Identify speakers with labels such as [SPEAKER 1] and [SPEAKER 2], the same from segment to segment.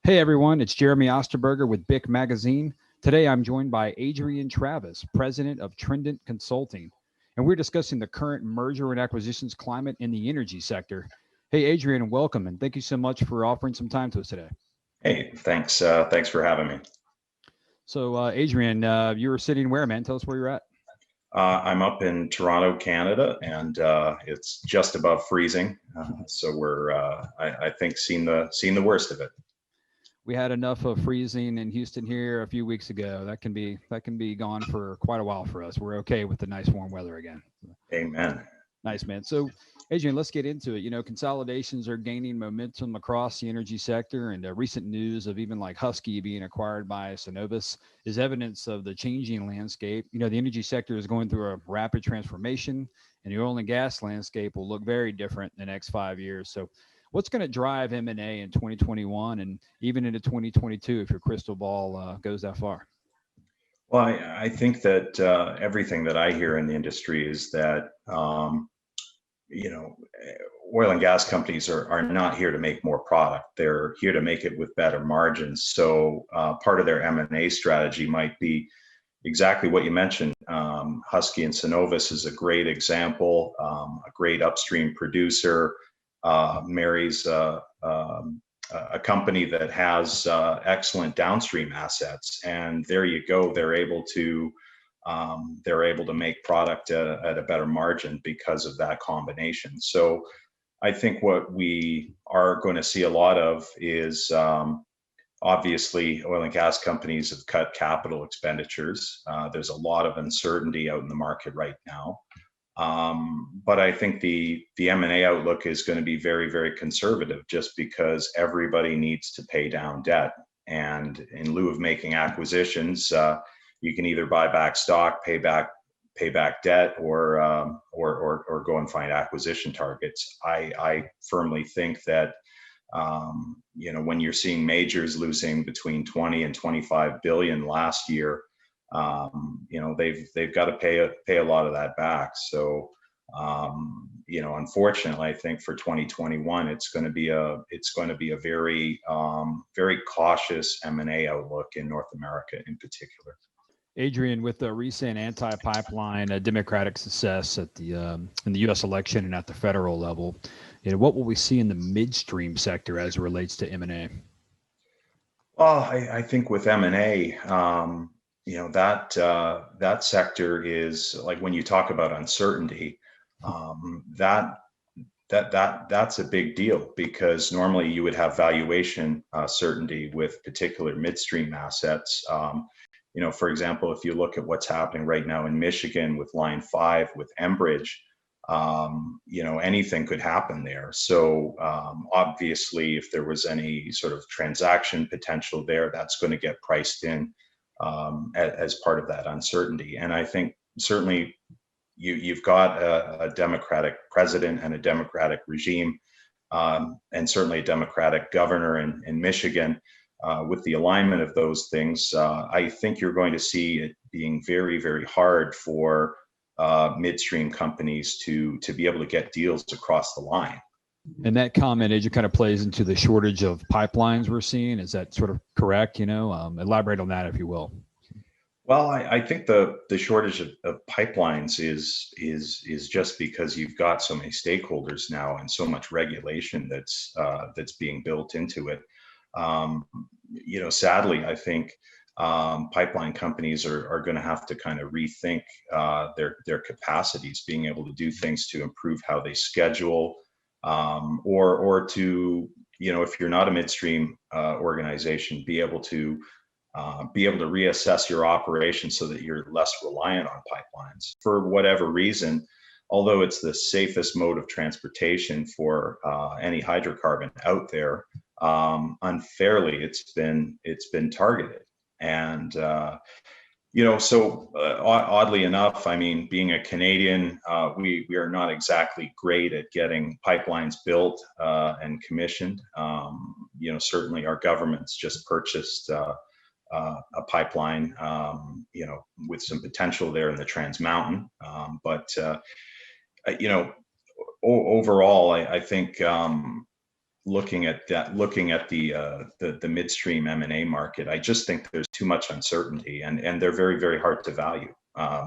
[SPEAKER 1] Hey everyone, it's Jeremy Osterberger with BIC Magazine. Today I'm joined by Adrian Travis, president of Trindent Consulting, and we're discussing the current merger and acquisitions climate in the energy sector. Hey Adrian, welcome, and thank you so much for offering some time to us today.
[SPEAKER 2] Hey, thanks. Thanks for having me.
[SPEAKER 1] So Adrian, you were sitting where, man? Tell us where you're at.
[SPEAKER 2] I'm up in Toronto, Canada, and it's just above freezing. So I think, seen the worst of it.
[SPEAKER 1] We had enough of freezing in Houston here a few weeks ago. That can be gone for quite a while for us. We're okay with the nice warm weather again.
[SPEAKER 2] Amen.
[SPEAKER 1] Nice, man. So, Adrian, let's get into it. Consolidations are gaining momentum across the energy sector, and recent news of even like Husky being acquired by Synovus is evidence of the changing landscape. The energy sector is going through a rapid transformation, and the oil and gas landscape will look very different in the next 5 years. So, what's going to drive M&A in 2021 and even into 2022 if your crystal ball goes that far?
[SPEAKER 2] Well, I think that everything that I hear in the industry is that you know, oil and gas companies are not here to make more product. They're here to make it with better margins. So part of their M&A strategy might be exactly what you mentioned. Husky and Synovus is a great example. A great upstream producer marries a company that has excellent downstream assets, and there you go. They're able to make product at a better margin because of that combination. So I think what we are going to see a lot of is obviously oil and gas companies have cut capital expenditures. There's a lot of uncertainty out in the market right now. But I think the M&A outlook is going to be very, very conservative just because everybody needs to pay down debt. And in lieu of making acquisitions, you can either buy back stock, pay back debt, or go and find acquisition targets. I firmly think that when you're seeing majors losing between 20 and 25 billion last year, they've got to pay a lot of that back. So unfortunately, I think for 2021, it's going to be a very very cautious M&A outlook in North America in particular.
[SPEAKER 1] Adrian, with the recent anti-pipeline Democratic success at in the U.S. election and at the federal level, what will we see in the midstream sector as it relates to M&A?
[SPEAKER 2] Well, I think with M&A, that sector is like when you talk about uncertainty, that's a big deal because normally you would have valuation certainty with particular midstream assets. For example, if you look at what's happening right now in Michigan with Line 5 with Enbridge, anything could happen there. So obviously, if there was any sort of transaction potential there, that's going to get priced in as part of that uncertainty. And I think certainly you've got a Democratic president and a Democratic regime, and certainly a Democratic governor in Michigan. With the alignment of those things, I think you're going to see it being very, very hard for midstream companies to be able to get deals across the line.
[SPEAKER 1] And that comment, it kind of plays into the shortage of pipelines we're seeing. Is that sort of correct? Elaborate on that if you will.
[SPEAKER 2] Well, I think the shortage of pipelines is just because you've got so many stakeholders now and so much regulation that's being built into it. Sadly, I think pipeline companies are going to have to kind of rethink their capacities, being able to do things to improve how they schedule, or to, if you're not a midstream organization, be able to reassess your operation so that you're less reliant on pipelines for whatever reason. Although it's the safest mode of transportation for any hydrocarbon out there, unfairly it's been targeted. And oddly enough, I mean, being a Canadian, we are not exactly great at getting pipelines built and commissioned. Certainly our government's just purchased a pipeline, with some potential there in the Trans Mountain. But overall, I think looking at the midstream M&A market, I just think there's too much uncertainty, and they're very, very hard to value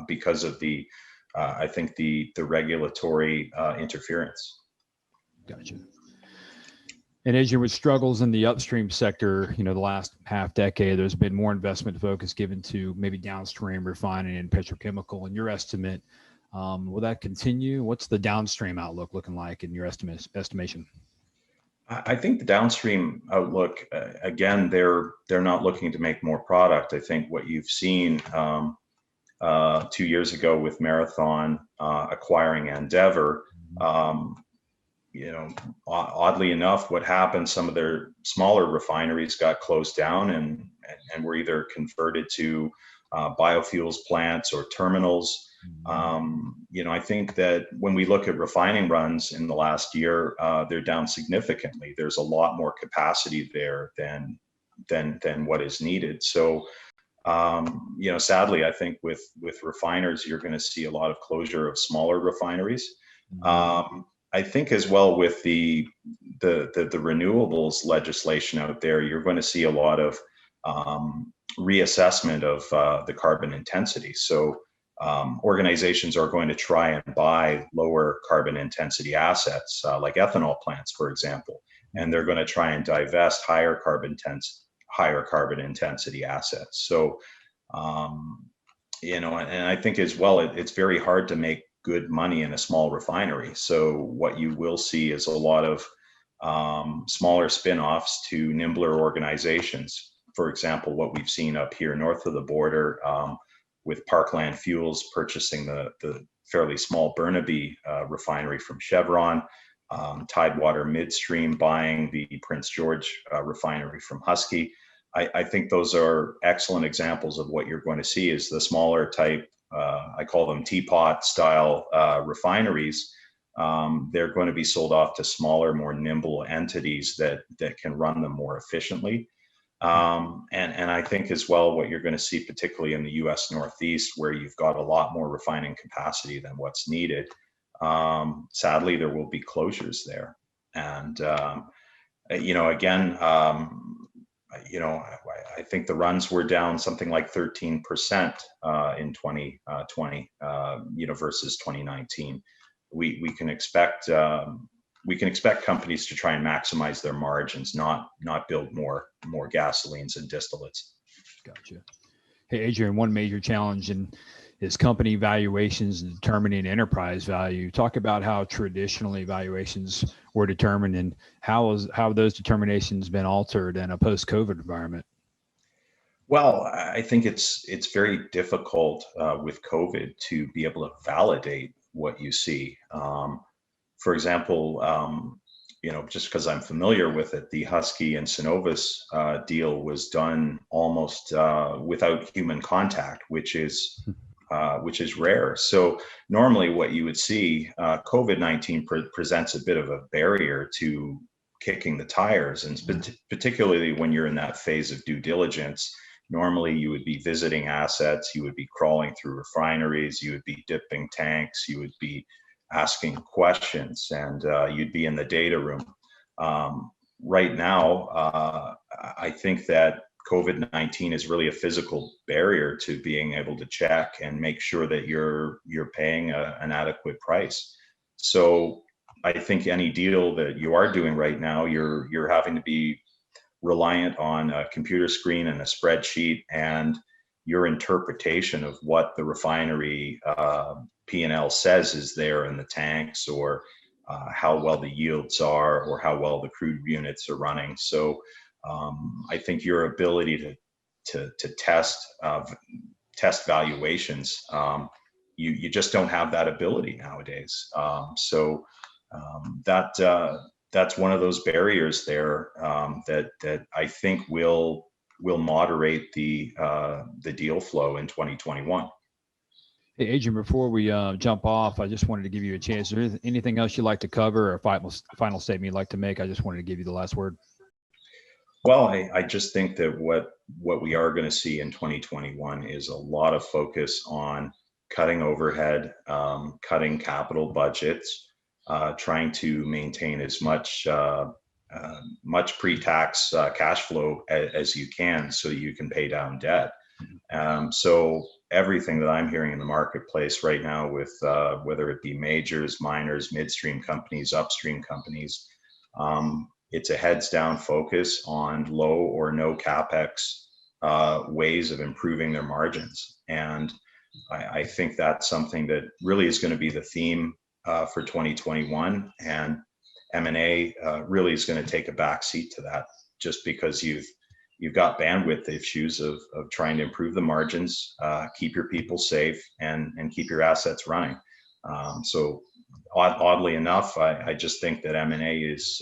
[SPEAKER 2] because of the I think the regulatory interference.
[SPEAKER 1] Gotcha. And as you with struggles in the upstream sector, the last half decade, there's been more investment focus given to maybe downstream refining and petrochemical. In your estimate, will that continue? What's the downstream outlook looking like in your estimation?
[SPEAKER 2] I think the downstream outlook, again, they're not looking to make more product. I think what you've seen 2 years ago with Marathon acquiring Endeavor, oddly enough, what happened, some of their smaller refineries got closed down and were either converted to biofuels plants or terminals. I think that when we look at refining runs in the last year, they're down significantly. There's a lot more capacity there than what is needed. So, sadly, I think with refiners, you're going to see a lot of closure of smaller refineries. I think as well with the renewables legislation out there, you're going to see a lot of reassessment of the carbon intensity. So organizations are going to try and buy lower carbon intensity assets, like ethanol plants, for example, and they're going to try and divest higher carbon intensity assets. So, and I think as well, it's very hard to make good money in a small refinery. So what you will see is a lot of smaller spin-offs to nimbler organizations. For example, what we've seen up here north of the border, with Parkland Fuels purchasing the fairly small Burnaby refinery from Chevron, Tidewater Midstream buying the Prince George refinery from Husky. I think those are excellent examples of what you're going to see is the smaller type, I call them teapot style refineries. They're going to be sold off to smaller, more nimble entities that can run them more efficiently. And I think as well, what you're going to see, particularly in the U.S. Northeast, where you've got a lot more refining capacity than what's needed, sadly, there will be closures there. And, again, I think the runs were down something like 13% in 2020, versus 2019. We can expect companies to try and maximize their margins, not build more gasolines and distillates.
[SPEAKER 1] Gotcha. Hey, Adrian, one major challenge is company valuations and determining enterprise value. Talk about how traditionally valuations were determined and how have those determinations been altered in a post-COVID environment?
[SPEAKER 2] Well, I think it's very difficult with COVID to be able to validate what you see. For example, just because I'm familiar with it, the Husky and Cenovus deal was done almost without human contact, which is rare. So normally what you would see, COVID-19 presents a bit of a barrier to kicking the tires, and particularly when you're in that phase of due diligence. Normally you would be visiting assets, you would be crawling through refineries, you would be dipping tanks, you would be asking questions, and you'd be in the data room. Right now, I think that COVID-19 is really a physical barrier to being able to check and make sure that you're paying an adequate price. So I think any deal that you are doing right now, you're having to be reliant on a computer screen and a spreadsheet and your interpretation of what the refinery P&L says is there in the tanks, or how well the yields are, or how well the crude units are running. So I think your ability to test valuations, you just don't have that ability nowadays. So that's one of those barriers there that I think will moderate the deal flow in 2021.
[SPEAKER 1] Hey, Adrian, before we jump off, I just wanted to give you a chance. Is there anything else you'd like to cover, or a final statement you'd like to make? I just wanted to give you the last word.
[SPEAKER 2] Well, I just think that what we are going to see in 2021 is a lot of focus on cutting overhead, cutting capital budgets, trying to maintain as much much pre-tax cash flow as you can, so you can pay down debt. So everything that I'm hearing in the marketplace right now, with whether it be majors, miners, midstream companies, upstream companies, it's a heads down focus on low or no capex ways of improving their margins. And I think that's something that really is going to be the theme for 2021. And M&A really is going to take a back seat to that, just because you've got bandwidth issues of trying to improve the margins, keep your people safe, and keep your assets running. So oddly enough, I just think that M&A is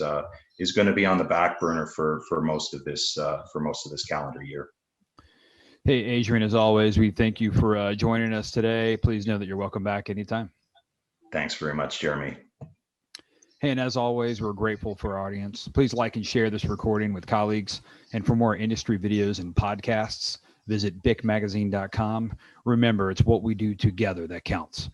[SPEAKER 2] going to be on the back burner for most of this calendar year.
[SPEAKER 1] Hey, Adrian, as always, we thank you for joining us today. Please know that you're welcome back anytime.
[SPEAKER 2] Thanks very much, Jeremy.
[SPEAKER 1] Hey, and as always, we're grateful for our audience. Please like and share this recording with colleagues. And for more industry videos and podcasts, visit bicmagazine.com. Remember, it's what we do together that counts.